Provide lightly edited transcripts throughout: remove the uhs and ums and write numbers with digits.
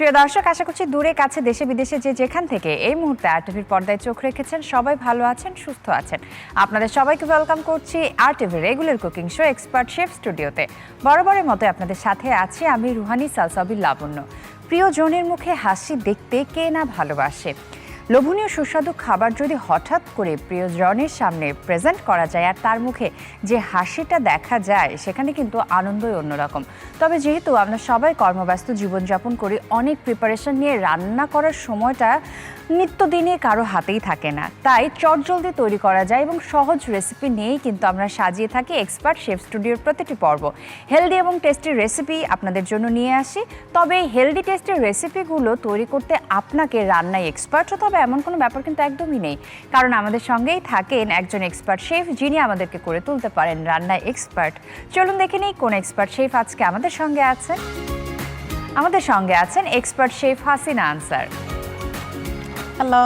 প্রিয় দর্শক, আশা করছি দূরে কাছে দেশে বিদেশে যেখান থেকে এই মুহূর্তে আরটিভির পর্দায় চোখ রেখেছেন সবাই ভালো আছেন, সুস্থ আছেন। আপনাদের সবাইকে ওয়েলকাম করছি আরটিভির regular cooking show expert chef স্টুডিওতে। বরাবরের মতো আপনাদের সাথে আছি আমি রুহানি সালসাবিল লাবণ্য। প্রিয়জনের মুখে হাসি দেখতে কে না ভালোবাসে। লোভনীয় সুস্বাদু খাবার যদি হঠাৎ করে প্রিয়জনের সামনে প্রেজেন্ট করা যায় আর তার মুখে যে হাসিটা দেখা যায়, সেখানে কিন্তু আনন্দই অন্যরকম। তবে যেহেতু আমরা সবাই কর্মব্যস্ত জীবনযাপন করি, অনেক প্রিপারেশন নিয়ে রান্না করার সময়টা নিত্যদিনে কারো হাতেই থাকে না, তাই চটজলদি তৈরি করা যায় এবং সহজ রেসিপি নিয়েই কিন্তু আমরা সাজিয়ে থাকি এক্সপার্ট শেফ স্টুডিওর প্রতিটি পর্ব। হেলদি এবং টেস্টি রেসিপি আপনাদের জন্য নিয়ে আসি। তবে এই হেলদি টেস্টি রেসিপিগুলো তৈরি করতে আপনাকে রান্নায় এক্সপার্ট হতে হবে এমন কোনো ব্যাপার কিন্তু একদমই নেই, কারণ আমাদের সঙ্গেই থাকেন একজন এক্সপার্ট শেফ, যিনি আমাদেরকে করে তুলতে পারেন রান্নায় এক্সপার্ট। চলুন দেখে নিই কোন এক্সপার্ট শেফ আজকে আমাদের সঙ্গে আছেন। আমাদের সঙ্গে আছেন expert chef Hasina Ansar. Hello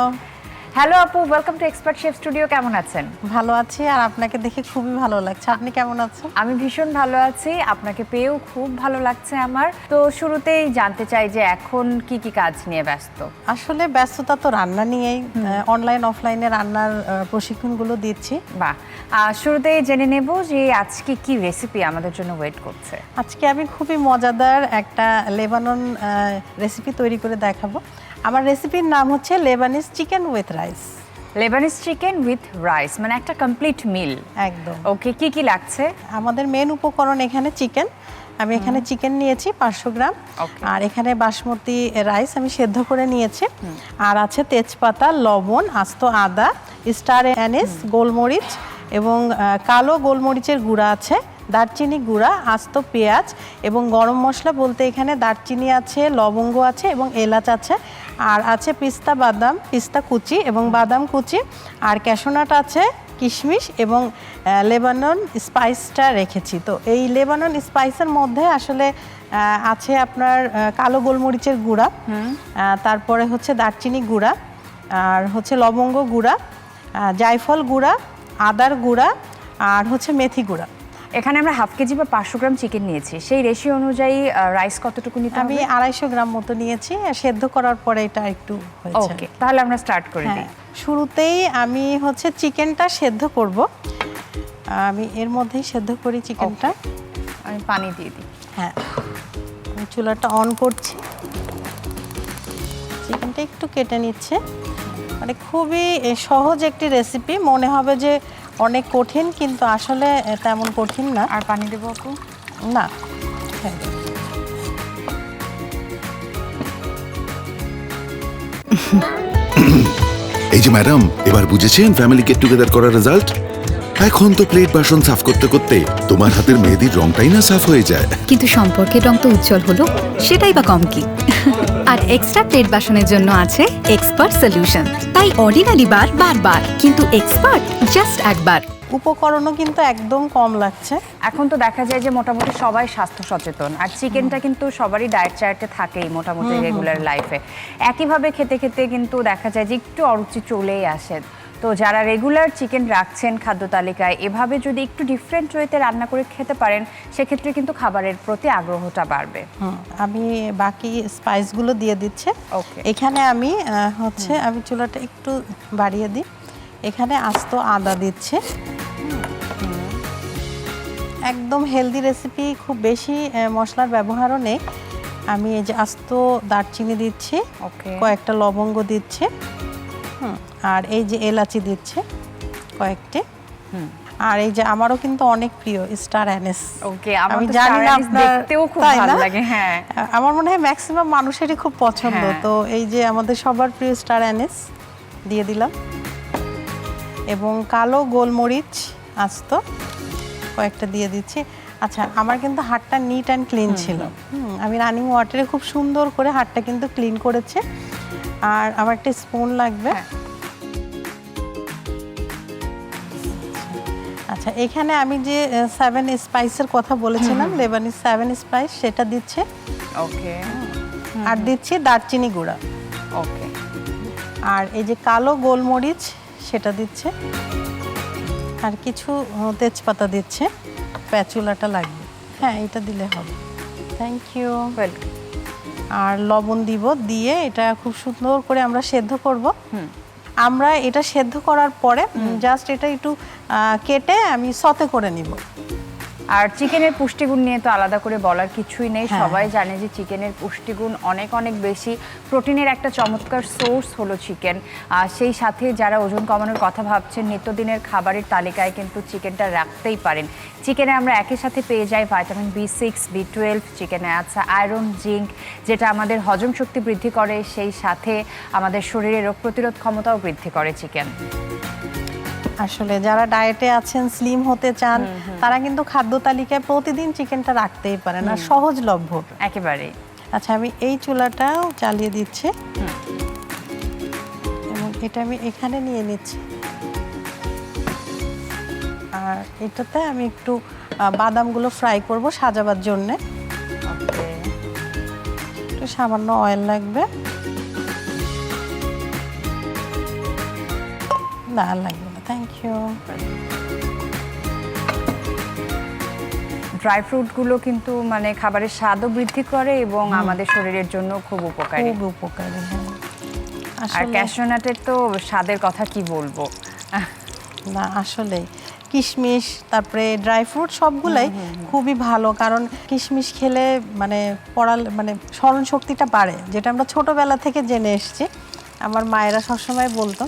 hello আপু, welcome to expert chef studio. কেমন আছেন? ভালো আছি, আর আপনাকে দেখে খুবই ভালো লাগছে। আপনি কেমন আছেন? আমি ভীষণ ভালো আছি, আপনাকে পেয়েও খুব ভালো লাগছে আমার। তো শুরুতেই জানতে চাই যে এখন কি কি কাজ নিয়ে ব্যস্ত? আসলে ব্যস্ততা তো রান্না নিয়েই, অনলাইন অফলাইনে রান্নার প্রশিক্ষণগুলো দিচ্ছি। বাহ, শুরুতেই জেনে নেব যে আজকে কি রেসিপি আমাদের জন্য ওয়েট করছে। আজকে আমি খুবই মজাদার একটা লেবানন রেসিপি তৈরি করে দেখাবো। আমার রেসিপির নাম হচ্ছে Lebanese chicken with rice. Lebanese chicken with rice মানে একটা কমপ্লিট মিল। একদম। ওকে, কি কি লাগছে? আমাদের মেন উপকরণ এখানে চিকেন। আমি এখানে চিকেন নিয়েছি 500 গ্রাম, আর এখানে বাসমতি রাইস আমি সেদ্ধ করে নিয়েছি, আর আছে তেজপাতা, লবণ, আস্ত আদা, স্টার অ্যানিস, গোলমরিচ এবং কালো গোলমরিচের গুঁড়া আছে, দারচিনি গুঁড়া, আস্ত পেঁয়াজ এবং গরম মশলা বলতে এখানে দারচিনি আছে, লবঙ্গ আছে এবং এলাচ আছে, আর আছে পিস্তা বাদাম, পিস্তা কুচি এবং বাদাম কুচি, আর ক্যাশনাট আছে, কিশমিশ এবং লেবানন স্পাইসটা রেখেছি। তো এই লেবানন স্পাইসের মধ্যে আসলে আছে আপনার কালো গোলমরিচের গুঁড়া, তারপরে হচ্ছে দারচিনি গুঁড়া, আর হচ্ছে লবঙ্গ গুঁড়া, জায়ফল গুঁড়া, আদার গুঁড়া, আর হচ্ছে মেথি গুঁড়া। এখানে আমরা হাফ কেজি বা 500 গ্রাম চিকেন নিয়েছি, সেই রেশিও অনুযায়ী রাইস কতটুকু নিতে হবে? আমি 250 গ্রাম মতো নিয়েছি, সেদ্ধ করার পরে এটা একটু হয়েছে। ওকে, তাহলে আমরা স্টার্ট করে দিই। শুরুতেই আমি হচ্ছে চিকেনটা সেদ্ধ করব। আমি এর মধ্যেই সেদ্ধ করি চিকেনটা। আমি পানি দিয়ে দিই। হ্যাঁ, আমি চুলাটা অন করছি। চিকেনটা একটু কেটে নিচ্ছে। মানে খুবই সহজ একটি রেসিপি, মনে হবে যে অনেক কঠিন, কিন্তু আসলে তেমন কঠিন না। আর পানি দেবো আপু? না, হ্যাঁ। এই যে ম্যাডাম, এবার বুঝেছেন ফ্যামিলি গেট টুগেদার করার রেজাল্ট? এখন তো প্লেট বাসন সাফ করতে করতে তোমার হাতের মেহেদির রংটাই না সাফ হয়ে যায়। কিন্তু সম্পর্কের রং তো উজ্জ্বল হলো, সেটাই বা কম কি। আর এক্সট্রা প্লেট বাসনের জন্য আছে এক্সপার্ট সলিউশন। তাই অর্ডিনারি বার বারবার, কিন্তু এক্সপার্ট জাস্ট একবার। উপকরণও কিন্তু একদম কম লাগছে। এখন তো দেখা যায় যে মোটামুটি সবাই স্বাস্থ্য সচেতন, আর চিকেনটা কিন্তু সবারই ডায়েট চার্টে থাকেই মোটামুটি রেগুলার লাইফে। একইভাবে খেতে খেতে কিন্তু দেখা যায় যে একটু অরুচি চলেই আসে। তো যারা রেগুলার চিকেন রাখছেন খাদ্য তালিকায়, এভাবে যদি একটু ডিফারেন্ট ওয়েতে রান্না করে খেতে পারেন, সেক্ষেত্রে কিন্তু খাবারের প্রতি আগ্রহটা বাড়বে। আমি বাকি স্পাইসগুলো দিয়ে দিচ্ছি। ওকে, এখানে আমি আমি চুলাটা একটু বাড়িয়ে দিই। এখানে আস্ত আদা দিচ্ছে। একদম হেলদি রেসিপি, খুব বেশি মশলার ব্যবহারও নেই। আমি এই যে আস্ত দারচিনি দিচ্ছি, ওকে, কয়েকটা লবঙ্গ দিচ্ছি, আর এই যে এলাচি দিচ্ছে কয়েকটি, আর এই যে আমারও কিন্তু অনেক প্রিয় স্টার অ্যানিস। ওকে, আমি জানি না আপনার দেখতেও খুব ভালো লাগে। হ্যাঁ, আমার মনে হয় ম্যাক্সিমাম মানুষেরই খুব পছন্দ। তো এই যে আমাদের সবার প্রিয় স্টার অ্যানিস দিয়ে দিলাম, এবং কালো গোলমরিচ আস্ত কয়েকটা দিয়ে দিচ্ছি। আচ্ছা, আমার কিন্তু হাতটা নিট অ্যান্ড ক্লিন ছিল। আমি রানিং ওয়াটারে খুব সুন্দর করে হাতটা কিন্তু ক্লিন করেছে। আর আমার একটা স্পুন লাগবে। আচ্ছা, এখানে আমি যে 7 স্পাইসের কথা বলেছিলাম, লেবানিজ 7 স্পাইস, সেটা দিচ্ছে। ওকে, আর দিচ্ছি দারচিনি গুঁড়া। ওকে, আর এই যে কালো গোলমরিচ সেটা দিচ্ছে, আর কিছু তেজপাতা দিচ্ছে। প্যাচুলাটা লাগবে। হ্যাঁ, এটা দিলে হবে। Thank you. ওয়েলকাম। আর লবণ দিব, দিয়ে এটা খুব সুন্দর করে আমরা সেদ্ধ করব। আমরা এটা সেদ্ধ করার পরে জাস্ট এটা একটু কেটে আমি সতে করে নিব। আর চিকেনের পুষ্টিগুণ নিয়ে তো আলাদা করে বলার কিছুই নেই, হ্যাঁ। সবাই জানে যে চিকেনের পুষ্টিগুণ অনেক অনেক বেশি। প্রোটিনের একটা চমৎকার সোর্স হলো চিকেন। সেই সাথে যারা ওজন কমানোর কথা ভাবছেন নিত্যদিনের খাবারের তালিকায় কিন্তু চিকেনটা রাখতেই পারেন। চিকেনে আমরা একই সাথে পেয়ে যাই ভিটামিন B6, B12, চিকেনে আছে আয়রন, জিঙ্ক, যেটা আমাদের হজম শক্তি বৃদ্ধি করে, সেই সাথে আমাদের শরীরে রোগ প্রতিরোধ ক্ষমতাও বৃদ্ধি করে চিকেন। আসলে যারা ডায়েটে আছেন, স্লিম হতে চান, তারা কিন্তু খাদ্য তালিকায় প্রতিদিন চিকেনটা রাখতেই পারেন, আর সহজলভ্য একেবারেই। আচ্ছা, আমি এই চুলাটাও চালিয়ে দিচ্ছি এবং এটা আমি এখানে নিয়ে নিচ্ছি। আর এটাতে আমি একটু বাদামগুলো ফ্রাই করব সাজাবার জন্য। একটু সামান্য অয়েল লাগবে, না লাগবে না, থ্যাংক ইউ। ড্রাই ফ্রুটগুলো কিন্তু মানে খাবারের স্বাদও বৃদ্ধি করে এবং আমাদের শরীরের জন্য খুব উপকারী। খুব উপকারী, হ্যাঁ। আর আসলে ক্যাশিউ নাটের তো স্বাদের কথা কি বলবো। না, আসলে কিশমিশ, তারপরে ড্রাই ফ্রুট সবগুলাই খুবই ভালো, কারণ কিশমিশ খেলে মানে স্মরণ শক্তিটা বাড়ে, যেটা আমরা ছোটবেলা থেকে জেনে এসেছি। আমার মায়েরা সবসময় বলতো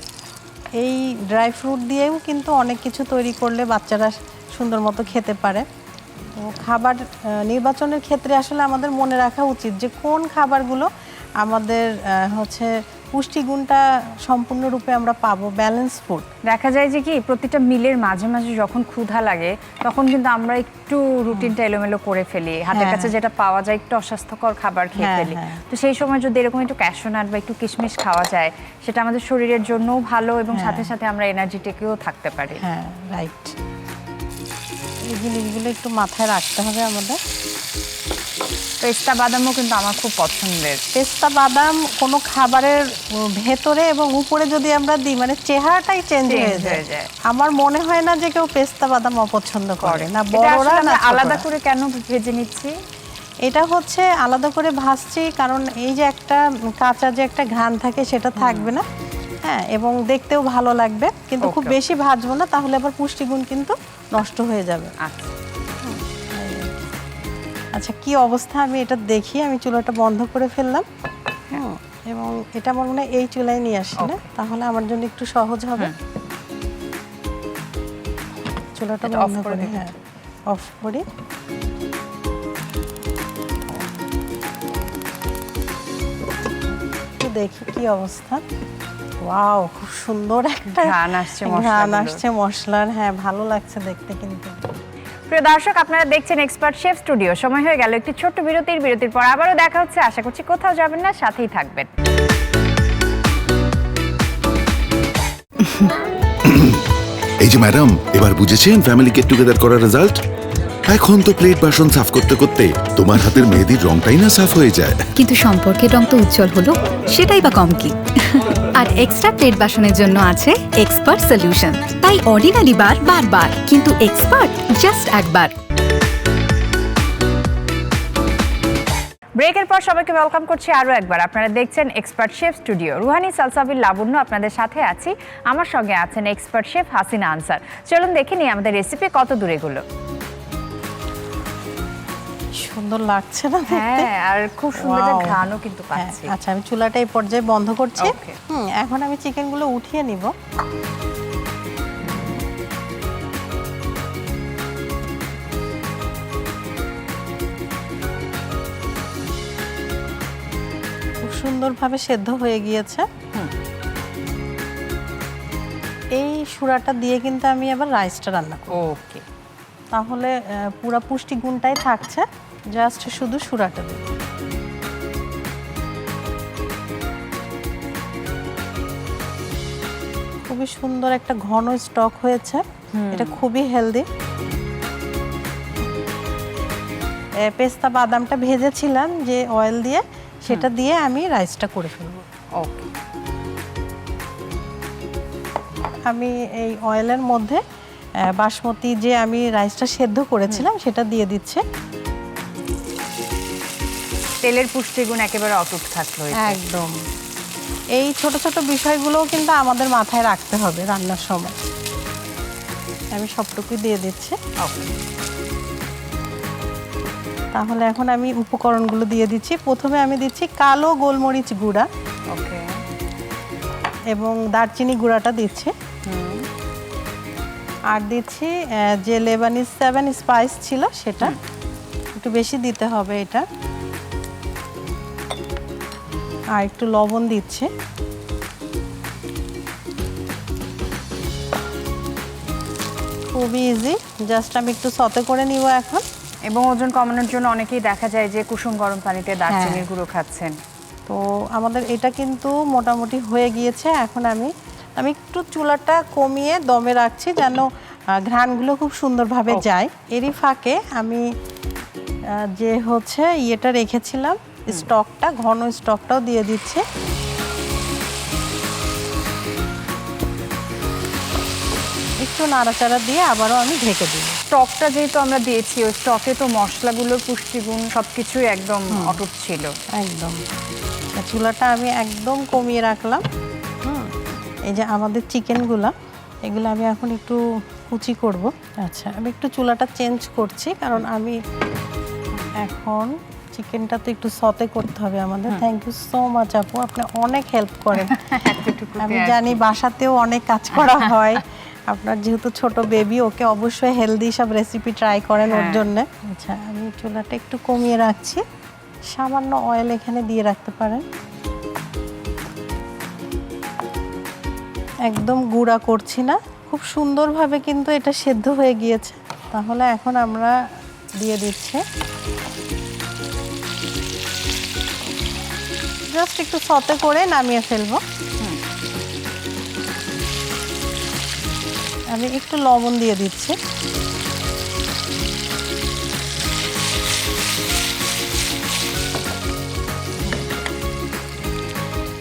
এই ড্রাই ফ্রুট দিয়েও কিন্তু অনেক কিছু তৈরি করলে বাচ্চারা সুন্দর মতো খেতে পারে। তো খাবার নির্বাচনের ক্ষেত্রে আসলে আমাদের মনে রাখা উচিত যে কোন খাবারগুলো আমাদের পুষ্টিগুণটা সম্পূর্ণরূপে আমরা পাবো, ব্যালেন্স ফুড। দেখা যায় যে কি প্রতিটা মিলের মাঝে মাঝে যখন ক্ষুধা লাগে তখন কিন্তু আমরা একটু রুটিনটা এলোমেলো করে ফেলি, হাতের কাছে যেটা পাওয়া যায় একটু অস্বাস্থ্যকর খাবার খেয়ে ফেলি। তো সেই সময় যদি এরকম একটু ক্যাশিউ নাট বা একটু কিশমিশ খাওয়া যায়, সেটা আমাদের শরীরের জন্যও ভালো এবং সাথে সাথে আমরা এনার্জেটিকও থাকতে পারি। হ্যাঁ, রাইট। এই জিনিসগুলো একটু মাথায় রাখতে হবে আমাদের। পেস্তা বাদামও কিন্তু আমার খুব পছন্দের। পেস্তা বাদাম কোনো খাবারের ভেতরে এবং উপরে যদি আমরা দিই, মানে চেহারাটাই চেঞ্জ হয়ে যায়। আমার মনে হয় না যে কেউ পেস্তা বাদাম অপছন্দ করে, না বড়রা না ছোটরা। আলাদা করে কেন ভেজে নিচ্ছি? এটা আলাদা করে ভাজছি কারণ এই যে একটা কাঁচা যে একটা ঘ্রাণ থাকে সেটা থাকবে না, হ্যাঁ, এবং দেখতেও ভালো লাগবে। কিন্তু খুব বেশি ভাজবো না, তাহলে আবার পুষ্টিগুণ কিন্তু নষ্ট হয়ে যাবে। আচ্ছা, কি অবস্থা আমি এটা দেখি। আমি চুলাটা বন্ধ করে ফেললাম এবং এটা আমার মনে হয় এই চুলায় নিয়ে আসি না, তাহলে আমার জন্য একটু সহজ হবে। চুলাটা বন্ধ করে, হ্যাঁ, অফ করি। একটু দেখি কি অবস্থা। ওয়াও, খুব সুন্দর একটা ঘ্রাণ আসছে মশলার। হ্যাঁ, ভালো লাগছে দেখতে। কিন্তু প্রিয় দর্শক, আপনারা দেখছেন এক্সপার্ট শেফ স্টুডিও। সময় হয়ে গেল একটি ছোট্ট বিরতির পর আবারও দেখা হচ্ছে। আশা করছি কোথাও যাবেন না, সাথেই থাকবেন। এই যে ম্যাডাম, এবার বুঝেছেন ফ্যামিলি গেট টুগেদার করার রেজাল্ট? এখন তো প্লেট বাসন সাফ করতে করতে তোমার হাতের মেহেদির রংটাই না সাফ হয়ে যায়। কিন্তু সম্পর্কের রং তো উজ্জ্বল হলো, সেটাই বা কম কি। আর এক্সট্রা প্লেট বাসনের জন্য আছে এক্সপার্ট সলিউশন। তাই অর্ডিনারি বার বারবার, কিন্তু এক্সপার্ট জাস্ট একবার। ব্রেকের পর সবাইকে ওয়েলকাম করছি আরও একবার। আপনারা দেখছেন expert chef studio. Ruhani Salsabil Labanya আপনাদের সাথে আছি, আমার সঙ্গে আছেন এক্সপার্ট শেফ হাসিনা আনসার। চলুন দেখে নিই আমাদের রেসিপি কত দূর এগুলো। সুন্দর লাগছে না? হ্যাঁ, আর খুব সুন্দর ঘ্রাণও কিন্তু পাচ্ছি। আচ্ছা, আমি চুলাটা এই পর্যায়ে বন্ধ করছি। এখন আমি চিকেনগুলো উঠিয়ে নিব। খুব সুন্দরভাবে সেদ্ধ হয়ে গিয়েছে। এই সুরাটা দিয়ে কিন্তু আমি আবার রাইসটা রান্না করব। ওকে, তাহলে পুরো পুষ্টিগুণটাই থাকছে, জাস্ট শুধু সুরাটা দেব। খুবই সুন্দর একটা ঘন স্টক হয়েছে, এটা খুবই হেলদি। পেস্তা বাদামটা ভেজেছিলাম যে অয়েল দিয়ে, সেটা দিয়ে আমি রাইসটা করে ফেলবো। ওকে, আমি এই অয়েলের মধ্যে বাসমতি যে আমি রাইসটা সেদ্ধ করেছিলাম সেটা দিয়ে দিচ্ছি। তেলের পুষ্টিগুণ একেবারে অটুট থাকলো এতে। একদম। এই ছোট ছোট বিষয়গুলোও কিন্তু আমাদের মাথায় রাখতে হবে রান্নার সময়। আমি সবটুকুই দিয়ে দিচ্ছি। ওকে, তাহলে এখন আমি উপকরণগুলো দিয়ে দিচ্ছি। প্রথমে আমি দিচ্ছি কালো গোলমরিচ গুঁড়া ওকে। এবং দারচিনি গুঁড়াটা দিচ্ছি। আর দিচ্ছি যে লেবানিজ 7 স্পাইস ছিল সেটা, একটু বেশি দিতে হবে এটা। আর একটু লবণ দিচ্ছি। খুবই ইজি, জাস্ট আমি একটু সতে করে নিব এখন। এবং ওজন কমানোর জন্য অনেকেই দেখা যায় যে কুসুম গরম পানিতে দারচিনির গুঁড়ো খাচ্ছেন। তো আমাদের এটা কিন্তু মোটামুটি হয়ে গিয়েছে। এখন আমি একটু চুলাটা কমিয়ে দমে রাখছি যেন ঘ্রাণগুলো খুব সুন্দরভাবে যায়। এরই ফাঁকে আমি যে হচ্ছে ইয়েটা রেখেছিলাম স্টকটা, ঘন স্টকটাও দিয়ে দিচ্ছি। একটু নাড়াচাড়া দিয়ে আবারও আমি ঢেকে দিই। স্টকটা যেহেতু আমরা দিয়েছি, ওই স্টকে তো মশলাগুলোর পুষ্টিগুণ সবকিছুই একদম অটুট ছিল। একদম। চুলাটা আমি একদম কমিয়ে রাখলাম। এই যে আমাদের চিকেনগুলো, এগুলো আমি এখন একটু কুচি করব। আচ্ছা, আমি একটু চুলাটা চেঞ্জ করছি কারণ আমি এখন চিকেনটা তো একটু সতে করতে হবে আমাদের। থ্যাংক ইউ সো মাচ আপু, আপনি অনেক হেল্প করেন। আমি জানি বাসাতেও অনেক কাজ করা হয়। আপনার যেহেতু ছোট বেবি, ওকে অবশ্যই হেলদি সব রেসিপি ট্রাই করেন ওর জন্য। আচ্ছা, আমি চুলাটা একটু কমিয়ে রাখছি। সামান্য অয়েল এখানে দিয়ে রাখতে পারেন। একদম গুঁড়া করছি না, খুব সুন্দরভাবে কিন্তু এটা সেদ্ধ হয়ে গিয়েছে। তাহলে এখন আমরা দিয়ে দিচ্ছি, জাস্ট একটু সতে করে নামিয়ে ফেলবো। আমি একটু লবণ দিয়ে দিচ্ছি।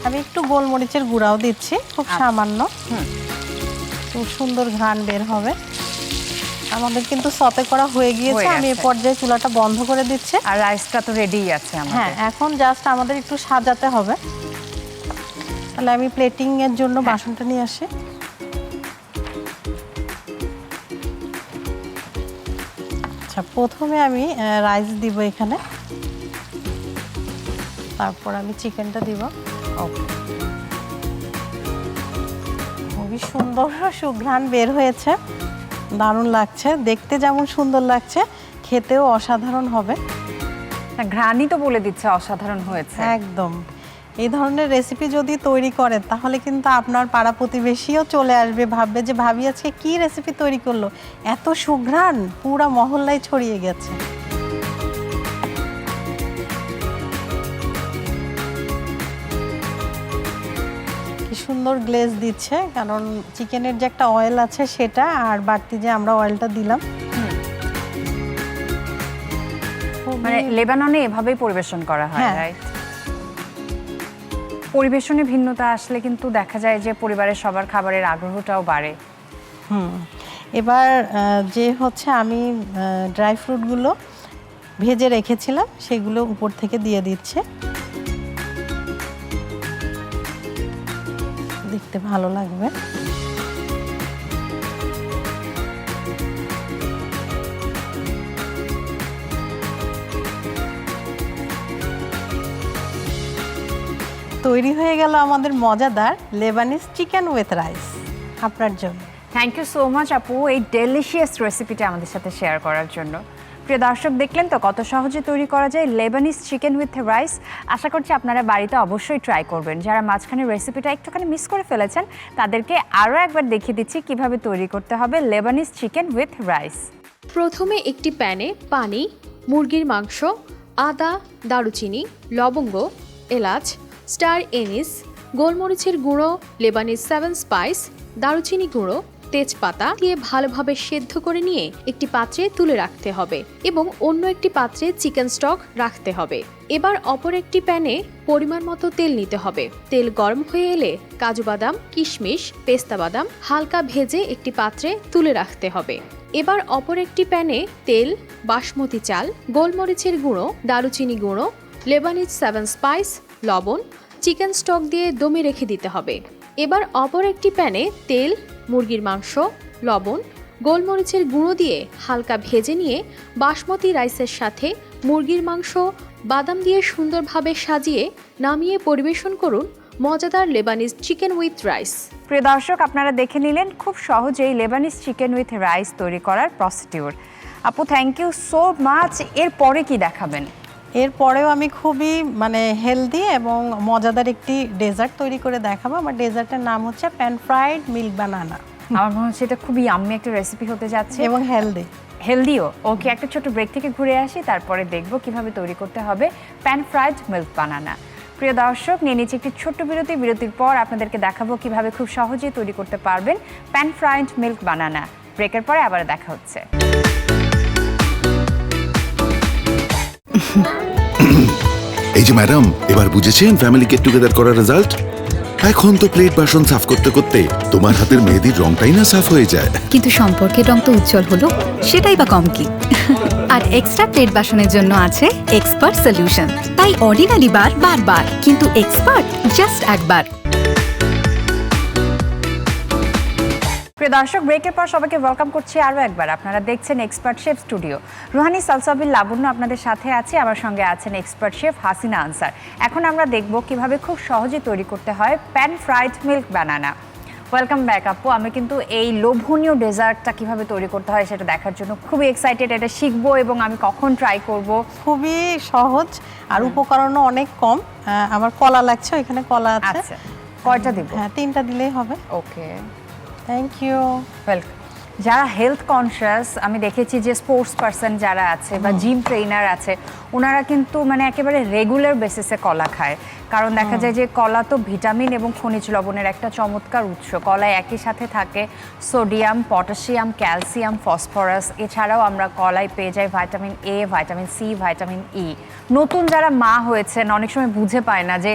আমি একটু গোলমরিচের গুঁড়াও দিচ্ছি, খুব সামান্য। খুব সুন্দর ঘ্রাণ বের হবে। আমাদের কিন্তু সতে করা হয়ে গিয়েছে। আমি এই পর্যায়ে চুলাটা বন্ধ করে দিচ্ছি। আর রাইসটা তো রেডিই আছে আমাদের। হ্যাঁ, এখন জাস্ট আমাদের একটু সাজাতে হবে। তাহলে আমি প্লেটিং এর জন্য বাসনটা নিয়ে আসি। আচ্ছা, প্রথমে আমি রাইস দিব এখানে, তারপর আমি চিকেনটা দিব। খুবই সুন্দর সুঘ্রাণ বের হয়েছে, দারুণ লাগছে দেখতে। যেমন সুন্দর লাগছে, খেতেও অসাধারণ হবে। ঘ্রাণই তো বলে দিচ্ছে অসাধারণ হয়েছে। একদম। এই ধরনের রেসিপি যদি তৈরি করেন তাহলে কিন্তু আপনার পাড়া প্রতিবেশীও চলে আসবে, ভাববে যে ভাবি আজকে কি রেসিপি তৈরি করলো, এত সুঘ্রাণ পুরা মহল্লায় ছড়িয়ে গেছে। কি সুন্দর গ্লেজ দিচ্ছে, কারণ চিকেনের যে একটা অয়েল আছে সেটা, আর বাড়তি যে আমরা অয়েলটা দিলাম। মানে লেবাননে এভাবেই পরিবেশন করা হয়, রাইট? পরিবেশনে ভিন্নতা আসলে কিন্তু দেখা যায় যে পরিবারের সবার খাবারের আগ্রহটাও বাড়ে। এবার যে হচ্ছে আমি ড্রাই ফ্রুটগুলো ভেজে রেখেছিলাম সেগুলো উপর থেকে দিয়ে দিচ্ছে, দেখতে ভালো লাগবে। তৈরি হয়ে গেল আমাদের মজাদার লেবানিজ চিকেন উইথ রাইস আপনার জন্য। থ্যাংক ইউ সো মাচ আপু, এই ডেলিশিয়াস রেসিপিটা আমাদের সাথে শেয়ার করার জন্য। প্রিয় দর্শক, দেখলেন তো কত সহজে তৈরি করা যায় লেবানিজ চিকেন উইথ রাইস। আশা করছি আপনারা বাড়িতে অবশ্যই ট্রাই করবেন। যারা মাঝখানে রেসিপিটা একটুখানি মিস করে ফেলেছেন তাদেরকে আরও একবার দেখিয়ে দিচ্ছি কিভাবে তৈরি করতে হবে লেবানিজ চিকেন উইথ রাইস। প্রথমে একটি প্যানে পানি, মুরগির মাংস, আদা, দারুচিনি, লবঙ্গ, এলাচ, স্টার এনিস, গোলমরিচের গুঁড়ো, লেবানিজ 7 স্পাইস, দারুচিনি গুঁড়ো, তেজপাতা দিয়ে ভালোভাবে সেদ্ধ করে নিয়ে একটি পাত্রে তুলে রাখতে হবে এবং অন্য একটি পাত্রে চিকেন স্টক রাখতে হবে। এবার অপর একটি প্যানে পরিমাণ মতো তেল নিতে হবে। তেল গরম হয়ে এলে কাজু বাদাম, কিশমিশ, পেস্তা বাদাম হালকা ভেজে একটি পাত্রে তুলে রাখতে হবে। এবার অপর একটি প্যানে তেল, বাসমতি চাল, গোলমরিচের গুঁড়ো, দারুচিনি গুঁড়ো, লেবানিজ 7 স্পাইস, লবণ, চিকেন স্টক দিয়ে দমে রেখে দিতে হবে। এবার অপর একটি প্যানে তেল, মুরগির মাংস, লবণ, গোলমরিচের গুঁড়ো দিয়ে হালকা ভেজে নিয়ে বাসমতি রাইসের সাথে মুরগির মাংস, বাদাম দিয়ে সুন্দরভাবে সাজিয়ে নামিয়ে পরিবেশন করুন মজাদার লেবানিজ চিকেন উইথ রাইস। প্রিয় দর্শক, আপনারা দেখে নিলেন খুব সহজেই লেবানিজ চিকেন উইথ রাইস তৈরি করার প্রসিডিউর। আপু, থ্যাংক ইউ সো মাচ। এরপরে কি দেখাবেন? এরপরেও আমি খুবই হেলদি এবং মজাদার একটি ডেজার্ট তৈরি করে দেখাবো। আমার ডেজার্টের নাম হচ্ছে প্যান ফ্রাইড মিল্ক বানানা। আমার মনে হচ্ছে এটা খুবই ইয়াম্মি একটা রেসিপি হতে যাচ্ছে এবং হেলদিও। ওকে, একটা ছোট ব্রেক থেকে ঘুরে আসি, তারপরে দেখব কিভাবে তৈরি করতে হবে প্যান ফ্রাইড মিল্ক বানানা। প্রিয় দর্শক, নিয়ে নিচ্ছি একটি ছোট্ট বিরতি। বিরতির পর আপনাদেরকে দেখাবো কিভাবে খুব সহজেই তৈরি করতে পারবেন প্যান ফ্রাইড মিল্ক বানানা। ব্রেকের পরে আবার দেখা হচ্ছে। এই যে ম্যাডাম, এবার বুঝেছেন ফ্যামিলি গেট টুগেদার করার রেজাল্ট? এখন তো প্লেট বাসন সাফ করতে করতে তোমার হাতের মেহেদির রংটাই না সাফ হয়ে যায়। কিন্তু সম্পর্কের রং তো উজ্জ্বল হলো, সেটাই বা কম কি। আর এক্সট্রা প্লেট বাসনের জন্য আছে এক্সপার্ট সলিউশন। তাই অর্ডিনারি বার বারবার, কিন্তু এক্সপার্ট জাস্ট একবার। প্রিয় দর্শক, ব্রেকের পর সবাইকে ওয়েলকাম করছি আরও একবার। আপনারা দেখছেন expert chef studio. Ruhani Salsabil Labanya আপনাদের সাথে আছে, আমার সঙ্গে আছেন এক্সপার্ট শেফ হাসিনা আনসার। এখন আমরা দেখব কিভাবে খুব সহজে তৈরি করতে হয় প্যান ফ্রাইড মিল্ক বানানা। ওয়েলকাম ব্যাক আপু। আমি কিন্তু এই লোভনীয় ডেজার্টটা কিভাবে তৈরি করতে হয় সেটা দেখার জন্য খুবই এক্সাইটেড। এটা শিখবো এবং আমি কখন ট্রাই করব। খুবই সহজ আর উপকরণও অনেক কম। আমার কলা লাগছে, এখানে কলা আছে। আচ্ছা, কয়টা দিব? হ্যাঁ, 3টা দিলেই হবে। ওকে, থ্যাংক ইউ। ওয়েলকাম। যারা হেলথ কনসিয়াস, আমি দেখেছি যে স্পোর্টস পারসন যারা আছে বা জিম ট্রেনার আছে, ওনারা কিন্তু একেবারে রেগুলার বেসিসে কলা খায়। কারণ দেখা যায় যে কলা তো ভিটামিন এবং খনিজ লবণের একটা চমৎকার উৎস। কলায় একই সাথে থাকে সোডিয়াম, পটাশিয়াম, ক্যালসিয়াম, ফসফরাস। এছাড়াও আমরা কলায় পেয়ে যাই vitamin A, vitamin C, vitamin E. নতুন যারা মা হয়েছেন অনেক সময় বুঝে পায় না যে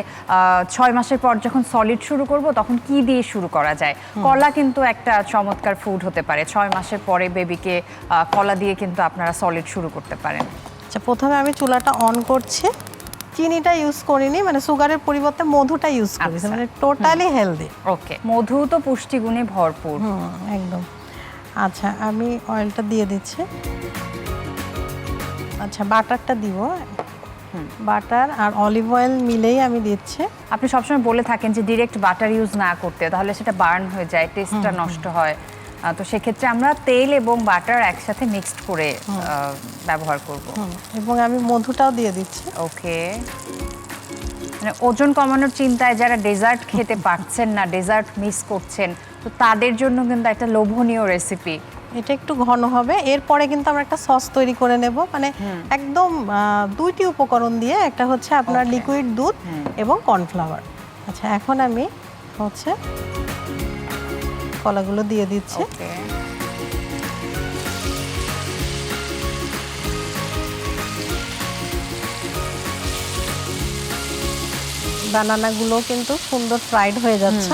6 মাসের পর যখন সলিড শুরু করব তখন কি দিয়ে শুরু করা যায়। কলা কিন্তু একটা চমৎকার ফুড হতে পারে। 6 মাসের পরে বেবিকে কলা দিয়ে কিন্তু আপনারা সলিড শুরু করতে পারেন। আচ্ছা, প্রথমে আমি চুলাটা অন করছি। চিনিটা ইউজ করিনি, সুগারের পরিবর্তে মধুটা ইউজ করেছি, টোটালি হেলদি। ওকে, মধু তো পুষ্টিগুণে ভরপুর। একদম। আচ্ছা, আমি অয়েলটা দিয়ে দিচ্ছি। আচ্ছা, বাটারটা দিব। বাটার আর অলিভ অয়েল মিলেই আমি দিচ্ছি। আপনি সবসময় বলে থাকেন যে ডিরেক্ট বাটার ইউজ না করতে, তাহলে সেটা বার্ন হয়ে যায়, টেস্টটা নষ্ট হয়। তো সেক্ষেত্রে আমরা তেল এবং বাটার একসাথে মিক্সড করে ব্যবহার করব। এবং আমি মধুটাও দিয়ে দিচ্ছি। ওকে, ওজন কমানোর চিন্তায় যারা ডেজার্ট খেতে পারছেন না, ডেজার্ট মিস করছেন, তো তাদের জন্য কিন্তু একটা লোভনীয় রেসিপি। এটা একটু ঘন হবে। এরপরে কিন্তু আমরা একটা সস তৈরি করে নেব, একদম 2টি উপকরণ দিয়ে। একটা হচ্ছে আপনার লিকুইড দুধ এবং কর্নফ্লাওয়ার। আচ্ছা, এখন আমি কলাগুলো দিয়ে দিচ্ছি। বানানাগুলো কিন্তু সুন্দর ফ্রাইড হয়ে যাচ্ছে,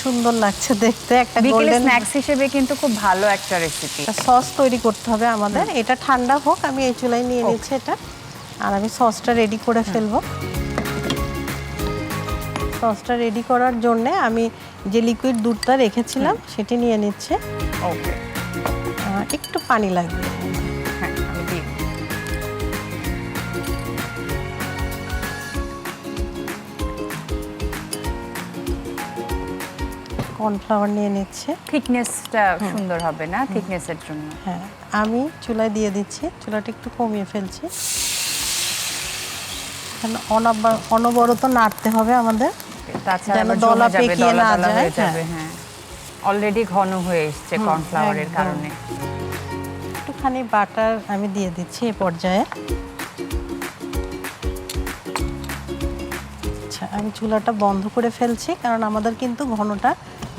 সুন্দর লাগছে দেখতে। একটা গোল্ডেন স্ন্যাক্স হিসেবে কিন্তু খুব ভালো একটা রেসিপি। সস তৈরি করতে হবে আমাদের। এটা ঠান্ডা হোক, আমি এই চুলায় নিয়ে নিচ্ছি এটা। আর আমি সসটা রেডি করে ফেলবো। সসটা রেডি করার জন্য আমি যে লিকুইড দুধটা রেখেছিলাম সেটি নিয়ে নিচ্ছি। ওকে, একটু পানি লাগবে। হ্যাঁ, আমি দিই। কর্নফ্লাওয়ার নিয়ে নিচ্ছে। থিকনেসটা সুন্দর হবে না, থিকনেসের জন্য। হ্যাঁ, আমি চুলায় দিয়ে দিচ্ছি। চুলাটা একটু কমিয়ে ফেলছি। অনবরত নাড়তে হবে আমাদের, তাছাড়া দলা পেকিয়ে না যায়। হ্যাঁ, অলরেডি ঘন হয়ে এসেছে কর্নফ্লাওয়ারের কারণে। একটুখানি বাটার আমি দিয়ে দিচ্ছি এই পর্যায়ে। আচ্ছা, আমি চুলাটা বন্ধ করে ফেলছি, কারণ আমাদের কিন্তু ঘনটা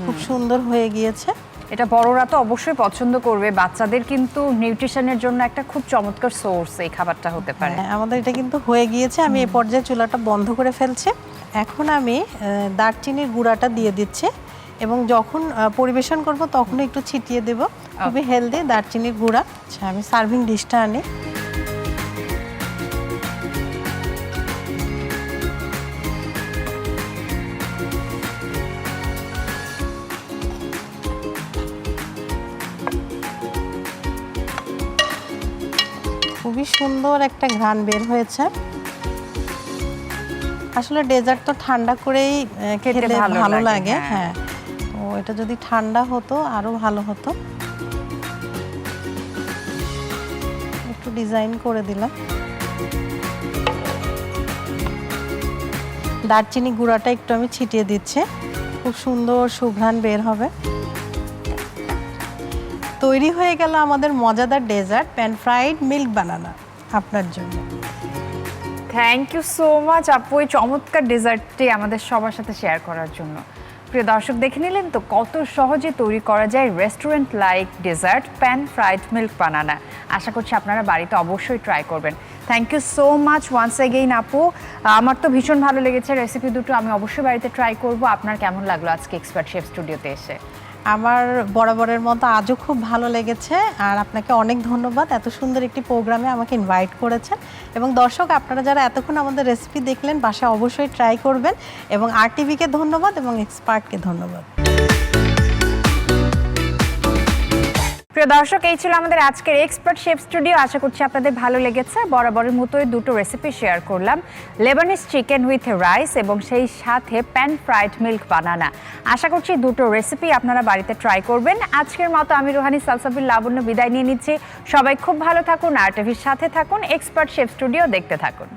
খুব সুন্দর হয়ে গিয়েছে। এটা বড়রা তো অবশ্যই পছন্দ করবে, বাচ্চাদের কিন্তু নিউট্রিশনের জন্য একটা খুব চমৎকার সোর্স এই খাবারটা হতে পারে। আমাদের এটা কিন্তু হয়ে গিয়েছে। আমি এই পর্যায়ে চুলাটা বন্ধ করে ফেলছি। এখন আমি দারচিনির গুঁড়াটা দিয়ে দিচ্ছি এবং যখন পরিবেশন করব তখন একটু ছিটিয়ে দেব। খুবই হেলদি দারচিনির গুঁড়া। আচ্ছা, আমি সার্ভিং ডিশটা আনি। খুবই সুন্দর একটা ঘ্রাণ বের হয়েছে। আসলে ডেজার্ট তো ঠান্ডা করেই খেতে খেলে ভালো ভালো লাগে, লাগে। হ্যাঁ। হ্যাঁ, তো এটা যদি ঠান্ডা হতো আরো ভালো হতো। একটু ডিজাইন করে দিলাম। দারচিনি গুঁড়াটা একটু আমি ছিটিয়ে দিচ্ছি, খুব সুন্দর সুঘ্রাণ বের হবে। তৈরি হয়ে গেল আমাদের মজাদার ডেজার্ট প্যান ফ্রাইড মিল্ক বানানা আপনার জন্য। থ্যাংক ইউ সো মাচ আপু, এই চমৎকার ডেজার্টটি আমাদের সবার সাথে শেয়ার করার জন্য। প্রিয় দর্শক, দেখে নিলেন তো কত সহজে তৈরি করা যায় restaurant like dessert pan fried milk banana. আশা করছি আপনারা বাড়িতে অবশ্যই ট্রাই করবেন। Thank you so much once again আপু। আমার তো ভীষণ ভালো লেগেছে রেসিপি দুটো, আমি অবশ্যই বাড়িতে ট্রাই করব। আপনার কেমন লাগলো আজকে এক্সপার্ট শেফ স্টুডিওতে এসে? আমার বরাবরের মতো আজও খুব ভালো লেগেছে, আর আপনাকে অনেক ধন্যবাদ এত সুন্দর একটি প্রোগ্রামে আমাকে ইনভাইট করেছেন। এবং দর্শক, আপনারা যারা এতক্ষণ আমাদের রেসিপি দেখলেন বাসায় অবশ্যই ট্রাই করবেন। এবং RTVকে ধন্যবাদ এবং এক্সপার্টকে ধন্যবাদ। প্রিয় দর্শক, এই ছিল আমাদের আজকের এক্সপার্ট শেফ স্টুডিও। আশা করছি আপনাদের ভালো লেগেছে। বরাবরের মতোই দুটো রেসিপি শেয়ার করলাম, লেবানিজ চিকেন উইথ রাইস এবং সেই সাথে প্যান ফ্রাইড মিল্ক বানানা। আশা করছি দুটো রেসিপি আপনারা বাড়িতে ট্রাই করবেন। আজকের মতো আমি রুহানি সালসাবিল লাবণ্য বিদায় নিয়ে নিচ্ছি। সবাই খুব ভালো থাকুন, RTV সাথে থাকুন, এক্সপার্ট শেফ স্টুডিও দেখতে থাকুন।